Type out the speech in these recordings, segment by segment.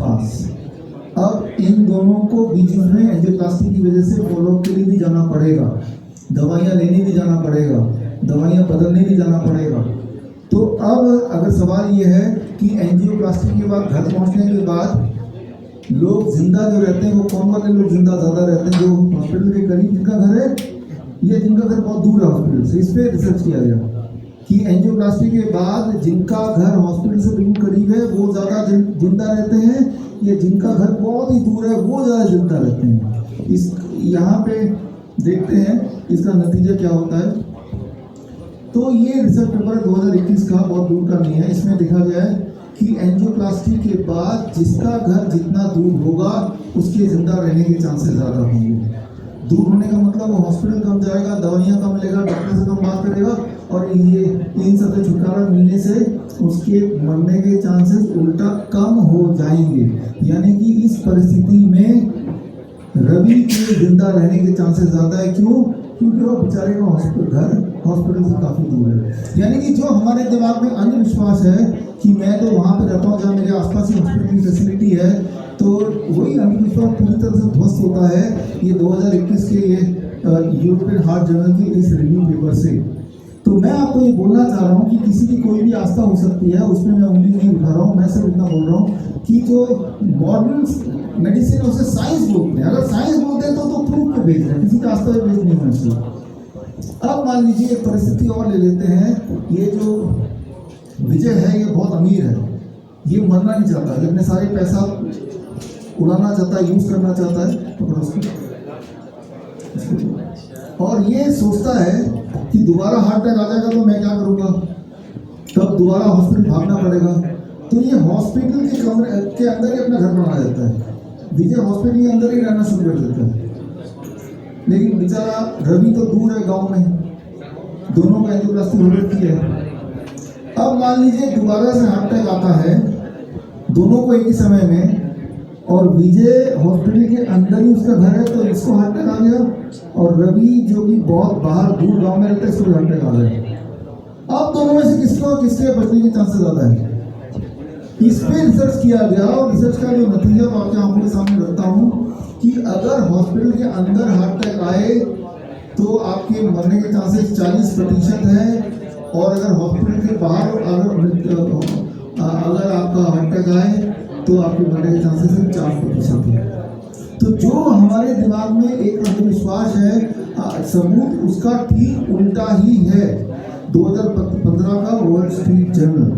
पास। अब इन दोनों को बीच में एंजियोप्लास्टी की वजह से फॉलोअप के लिए भी जाना पड़ेगा, दवाइयाँ लेने भी जाना पड़ेगा, दवाइयाँ बदलने भी जाना पड़ेगा। तो अब अगर सवाल ये है कि एंजियोप्लास्टी के बाद घर पहुंचने के बाद लोग जिंदा जो रहते हैं वो कौन वाले लोग जिंदा ज़्यादा रहते हैं, जो हॉस्पिटल के करीब जिनका घर है या जिनका घर बहुत दूर है हॉस्पिटल से। इस पर रिसर्च किया गया कि एंजियोप्लास्टी के बाद जिनका घर हॉस्पिटल से बिल्कुल करीब है वो ज़्यादा जिंदा रहते हैं या जिनका घर बहुत ही दूर है वो ज़्यादा जिंदा रहते हैं। इस यहाँ पे देखते हैं इसका नतीजा क्या होता है। तो ये रिसर्च पेपर 2021 का, बहुत दूर का नहीं है। इसमें देखा गया है कि एंजियोप्लास्टी के बाद जिसका घर जितना दूर होगा उसके जिंदा रहने के चांसेस ज़्यादा होंगे। दूर होने का मतलब वो हॉस्पिटल कम जाएगा, दवाइयाँ कम लेगा, डॉक्टर से कम बात करेगा और ये इन सबसे छुटकारा मिलने से उसके मरने के चांसेस उल्टा कम हो जाएंगे। यानी कि इस परिस्थिति में रवि के जिंदा रहने के चांसेस ज़्यादा है। क्यों? क्योंकि वो बेचारे का घर हॉस्पिटल से काफ़ी दूर है। यानी कि जो हमारे दिमाग में अंधविश्वास है कि मैं तो वहाँ पे रहता हूँ जहाँ मेरे आसपास ही हॉस्पिटल की फैसिलिटी है, तो वही अंधविश्वास पूरी तरह से ध्वस्त होता है ये 2021 के ये यूरोपियन हार्ट जर्नल के इस रिव्यू पेपर से। तो मैं आपको ये बोलना चाह रहा हूँ कि किसी की कोई भी आस्था हो सकती है, उसमें मैं उंगली नहीं उठा रहा हूँ। मैं सिर्फ इतना बोल रहा हूँ कि जो मॉडर्न मेडिसिन है उसे साइंस बोलते हैं। अगर साइंस बोलते हैं तो प्रूफ पे भेज रहे हैं, किसी का आस्था पे भेज नहीं होना चाहिए। अब मान लीजिए एक परिस्थिति और ले लेते हैं। ये जो विजय है ये बहुत अमीर है, ये मरना नहीं चाहता, ये अपने सारे पैसा उड़ाना चाहता है, यूज करना चाहता है, पकड़ो उसको। और ये सोचता है कि दोबारा हार्ट अटैक आ जाएगा तो मैं क्या करूँगा, तब दोबारा हॉस्पिटल भागना पड़ेगा। तो ये हॉस्पिटल के कमरे के अंदर ही अपना घर बना देता है। विजय हॉस्पिटल के अंदर ही रहना शुरू कर देता है। लेकिन बेचारा रवि तो दूर है गांव में, दोनों का एंजियोप्लास्टी हो रखी है। अब मान लीजिए दोबारा से हार्ट अटैक आता है दोनों को एक ही समय में, और विजय हॉस्पिटल के अंदर ही उसका घर है तो इसको हार्ट अटैक आ गया, और रवि जो कि बहुत बाहर दूर गांव में रहता है इसको हार्ट अटैक आ गया। अब दोनों में से किसके बचने के चांसेस ज़्यादा है? इस पे रिसर्च किया गया और रिसर्च का जो नतीजा मैं आपके आंखों के सामने रखता हूँ कि अगर हॉस्पिटल के अंदर हार्ट अटैक आए तो आपके मरने के चांसेस 40% है, और अगर हॉस्पिटल के बाहर अगर आपका हार्ट अटैक आए तो आपके मरने के चांसेस सिर्फ 4% है। तो जो हमारे दिमाग में एक अंधविश्वास है, सबूत उसका ठीक उल्टा ही है। 2015 का वॉल स्ट्रीट जर्नल,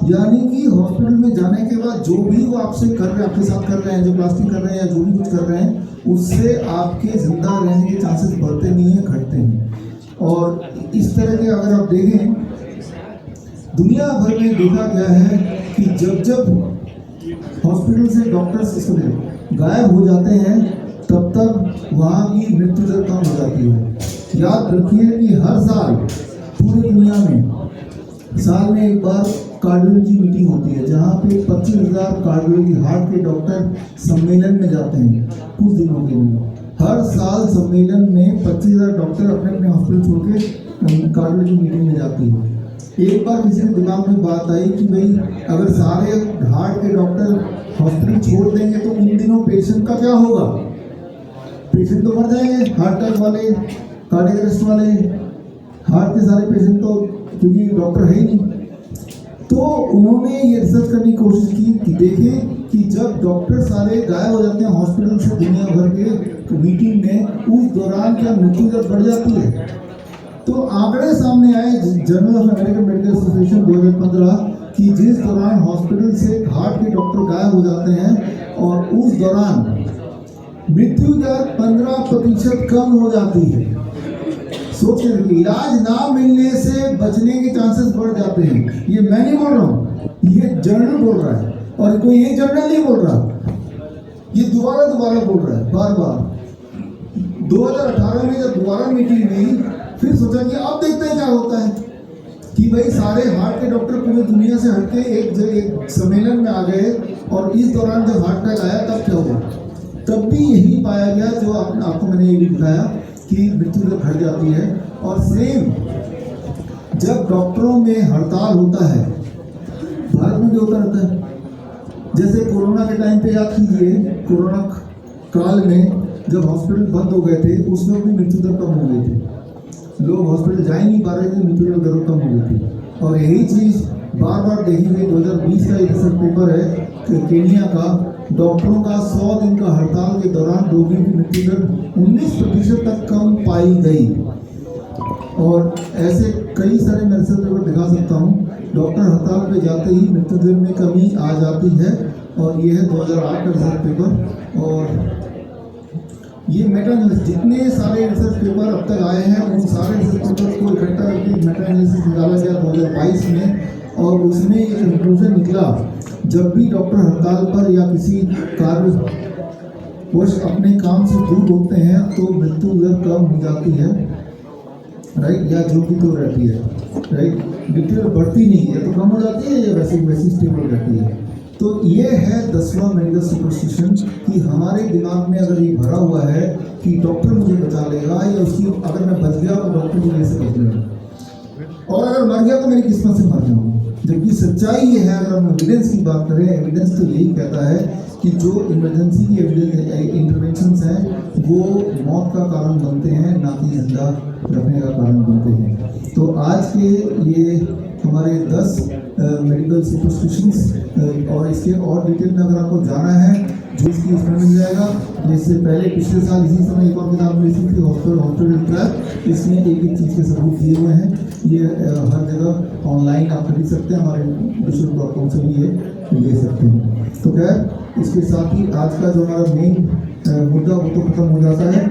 यानी कि हॉस्पिटल में जाने के बाद जो भी वो आपसे कर रहे हैं, आपके साथ कर रहे हैं, जो प्लास्टिक कर रहे हैं या जो भी कुछ कर रहे हैं, उससे आपके जिंदा रहने के चांसेस बढ़ते नहीं हैं, घटते हैं। और इस तरह के अगर आप देखें दुनिया भर में देखा गया है कि जब हॉस्पिटल से डॉक्टर्स गायब हो जाते हैं तब तक वहाँ की मृत्यु दर कम हो जाती है। याद रखिए कि हर साल पूरी दुनिया में साल में एक बार कार्डियोलॉजी मीटिंग होती है जहाँ पे 25,000 कार्डियोलॉजी हार्ट के डॉक्टर सम्मेलन में जाते हैं कुछ दिनों के लिए। हर साल सम्मेलन में 25,000 डॉक्टर अपने अपने हॉस्पिटल छोड़ के कार्डियोलॉजी मीटिंग में जाती है। एक बार किसी के दिमाग में बात आई कि भाई अगर सारे हार्ट के डॉक्टर हॉस्पिटल छोड़ देंगे तो उन दिनों पेशेंट का क्या होगा? पेशेंट तो मर जाएंगे, हार्ट अटैक वाले, कार्डियक अरेस्ट वाले, हार्ट के सारे पेशेंट तो, क्योंकि डॉक्टर है ही नहीं। तो उन्होंने ये रिसर्च करने की कोशिश की कि देखें कि जब डॉक्टर सारे गायब हो जाते हैं हॉस्पिटल से दुनिया भर के मीटिंग में, उस दौरान क्या मृत्यु दर बढ़ जाती है? तो आंकड़े सामने आए journal of American medical association 2015 कि जिस दौरान हॉस्पिटल से हार्ट के डॉक्टर गायब हो जाते हैं और उस दौरान मृत्यु दर 15% कम हो जाती है। सोच के देखिए, इलाज ना मिलने से बचने के चांसेस बढ़ जाते हैं। ये मैं नहीं बोल रहा हूँ, ये जर्नल बोल रहा है, और कोई एक जर्नल नहीं बोल रहा, ये दोबारा बोल रहा है बार बार। 2018 में जब दोबारा मीटिंग हुई फिर सोचा कि अब देखते हैं क्या होता है कि भाई सारे हार्ट के डॉक्टर पूरी दुनिया से हटके एक सम्मेलन में आ गए, और इस दौरान जब हार्ट अटैक आया तब क्या हुआ? तब भी यही पाया गया जो आपको मैंने ये भी बताया कि मृत्यु दर घट जाती है। और सेम जब डॉक्टरों में हड़ताल होता है, भारत में भी होता रहता है, जैसे कोरोना के टाइम पे याद कीजिए, कोरोना काल में जब हॉस्पिटल बंद हो गए थे उस वक्त भी मृत्यु दर कम हो गई थी, लोग हॉस्पिटल जा ही नहीं पा रहे थे, मृत्यु दर कम हो गई थी। और यही चीज़ बार बार देखी गई। 2020 का एक रिसर्च पेपर है कि केनिया का डॉक्टरों का 100 दिन का हड़ताल के दौरान रोगियों की मृत्यु दर 19% तक कम पाई गई। और ऐसे कई सारे मैं रिसर्च पेपर दिखा सकता हूँ, डॉक्टर हड़ताल पे जाते ही मृत्यु दर में कमी आ जाती है। और ये है 2008 का रिसर्च पेपर। और ये मेटा एनालिसिस, जितने सारे रिसर्च पेपर अब तक आए हैं उन सारे रिसर्च पेपर को इकट्ठा करके मेटा एनालिसिस निकाला गया 2022 में। और उसमें एक कंक्लूजन निकला, जब भी डॉक्टर हड़ताल पर या किसी कार्यवश अपने काम से दूर होते हैं तो मृत्यु दर कम हो जाती है, राइट, या जो भी तो रहती है, राइट, मृत्यु दर बढ़ती नहीं है, तो कम हो जाती है या वैसी स्टेबल रहती है। तो ये है 10वां मेडिकल सुपरस्टिशन कि हमारे दिमाग में अगर ये भरा हुआ है कि डॉक्टर मुझे बचा लेगा, या उसकी अगर मैं बच गया तो डॉक्टर मुझे ऐसे बच लेगा, और अगर मर गया तो मेरी किस्मत से मर जाऊंगा। जबकि सच्चाई ये है, अगर हम एविडेंस की बात करें, एविडेंस तो यही कहता है कि जो इमरजेंसी की इंटरवेंशंस हैं वो मौत का कारण बनते हैं, ना कि जिंदा रखने का कारण बनते हैं। तो आज के ये हमारे 10 मेडिकल सुपरस्टिशंस, और इसके और डिटेल में अगर आपको जाना है जो इसकी उसमें मिल जाएगा। इससे पहले पिछले साल इसी समय एक और किताब मिली थी, हॉस्पिटल ट्रैप, इसमें एक एक चीज़ के सबूत दिए हुए हैं। ये हर जगह ऑनलाइन आप खरीद सकते हैं, हमारे विश्व.com से भी ये ले सकते हैं। तो खैर, इसके साथ ही आज का जो हमारा मेन मुद्दा वो तो खत्म हो जाता है।